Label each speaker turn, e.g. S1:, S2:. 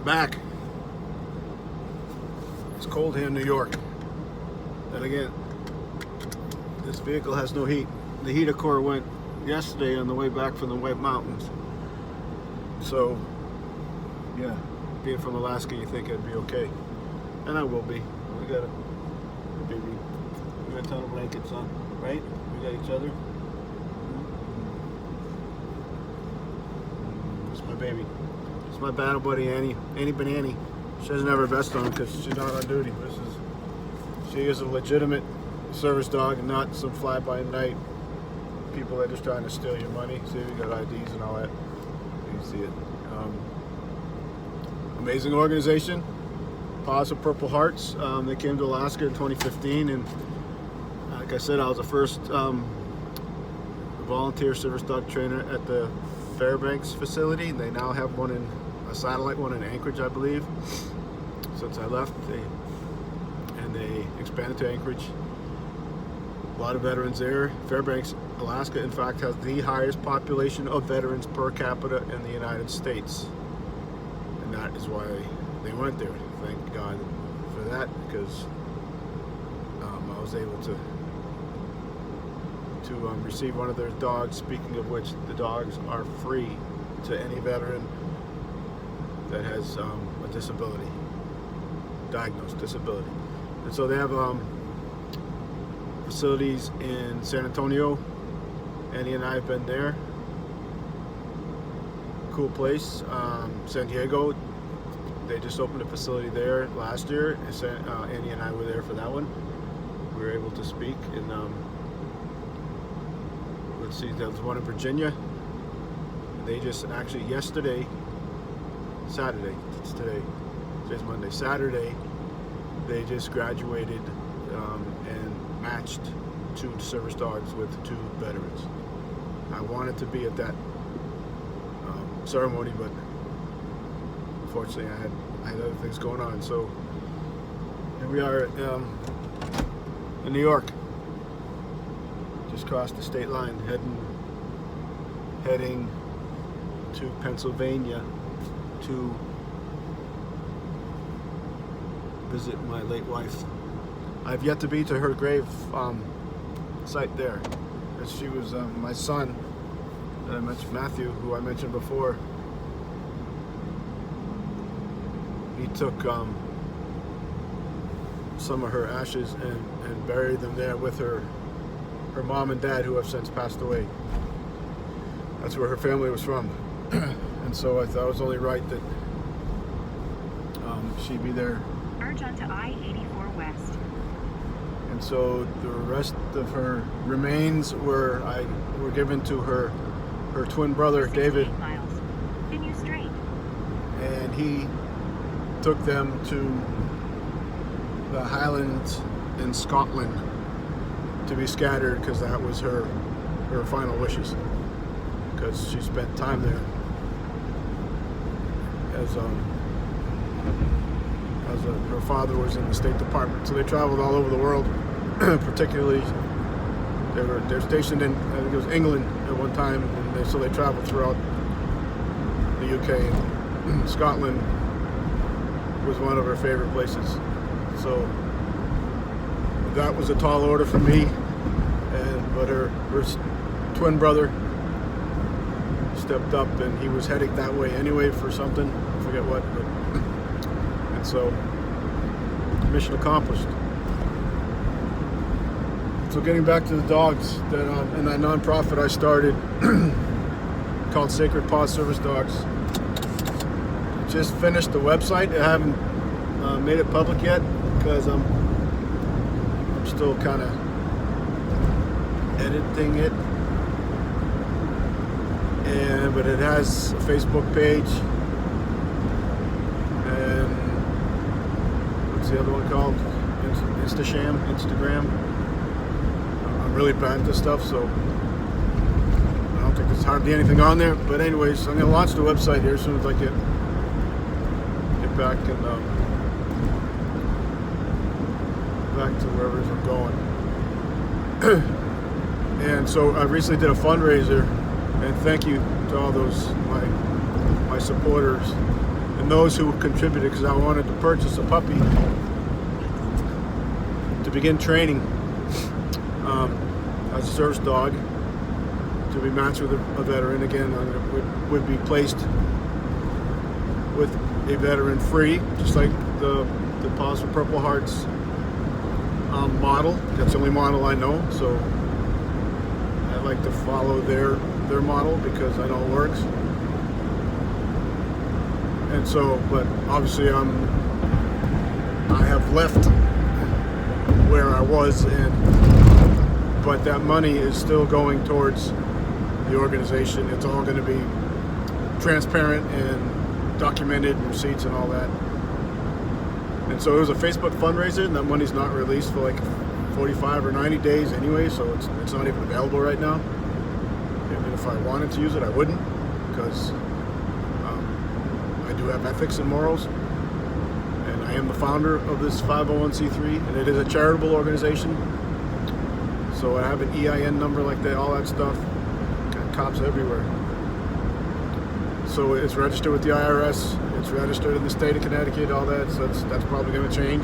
S1: back. It's cold here in New York. And again, this vehicle has no heat. The heater core went yesterday on the way back from the White Mountains. So, yeah, being from Alaska, you think I'd be okay. And I will be. We got a baby. We got a ton of blankets on, right? We got each other. It's my baby. It's my battle buddy, Annie. Annie Banani. She doesn't have her vest on because she's not on duty. She is a legitimate service dog and not some fly-by-night people that are just trying to steal your money. See, we got IDs and all that. You can see it. Amazing organization. Paws of Purple Hearts. They came to Alaska in 2015, and like I said, I was the first volunteer service dog trainer at the Fairbanks facility. They now have a satellite one in Anchorage, I believe. Since I left, they expanded to Anchorage. A lot of veterans there. Fairbanks, Alaska, in fact, has the highest population of veterans per capita in the United States. And that is why they went there. Thank God for that, because I was able to receive one of their dogs. Speaking of which, the dogs are free to any veteran that has a disability, diagnosed disability. And so they have facilities in San Antonio. Annie and I have been there. Cool place. San Diego, they just opened a facility there last year. Annie and I were there for that one. We were able to speak. And let's see, there was one in Virginia. They just actually Saturday, it's today, today's Monday, Saturday, they just graduated and matched 2 service dogs with 2 veterans. I wanted to be at that ceremony, but unfortunately I had other things going on. So here we are in New York. Just crossed the state line, heading to Pennsylvania to visit my late wife. I've yet to be to her grave site there. As she was my son that I mentioned, Matthew, who I mentioned before. He took some of her ashes and buried them there with her mom and dad, who have since passed away. That's where her family was from. And so I thought it was only right that she be there.
S2: Merge onto I-84 West.
S1: And so the rest of her remains were given to her twin brother, David.
S2: 8 miles. Continue straight.
S1: And he took them to the Highlands in Scotland to be scattered, because that was her final wishes, because she spent time there as her father was in the State Department. So they traveled all over the world. Particularly they're stationed in, I think it was England at one time, and so they traveled throughout the UK. And Scotland was one of her favorite places. So that was a tall order for me, but her twin brother stepped up, and he was heading that way anyway for something, I forget what, and so mission accomplished. So getting back to the dogs, that in that nonprofit I started called Sacred Paws Service Dogs. Just finished the website. I haven't made it public yet because I'm still kind of editing it. But it has a Facebook page, and what's the other one called? Instagram. I'm really bad at this stuff, so I don't think there's hardly anything on there. But anyways, I'm gonna launch the website here as soon as I get back and back to wherever it is I'm going. And so I recently did a fundraiser, and thank you to all those my supporters in and those who contributed, because I wanted to purchase a puppy to begin training as a service dog to be matched with a veteran. Again, would be placed with a veteran free, just like the Paws for Purple Hearts model. That's the only model I know, so I like to follow their model because I know it works. And so, but obviously I have left where I was, but that money is still going towards the organization. It's all going to be transparent and documented, receipts and all that. And so it was a Facebook fundraiser, and that money's not released for like 45 or 90 days anyway, so it's not even available right now. And if I wanted to use it, I wouldn't, because I do have ethics and morals, and I am the founder of this 501c3, and it is a charitable organization. So I have an EIN number like that, all that stuff. Got cops everywhere. So it's registered with the IRS. It's registered in the state of Connecticut, all that. So that's probably going to change.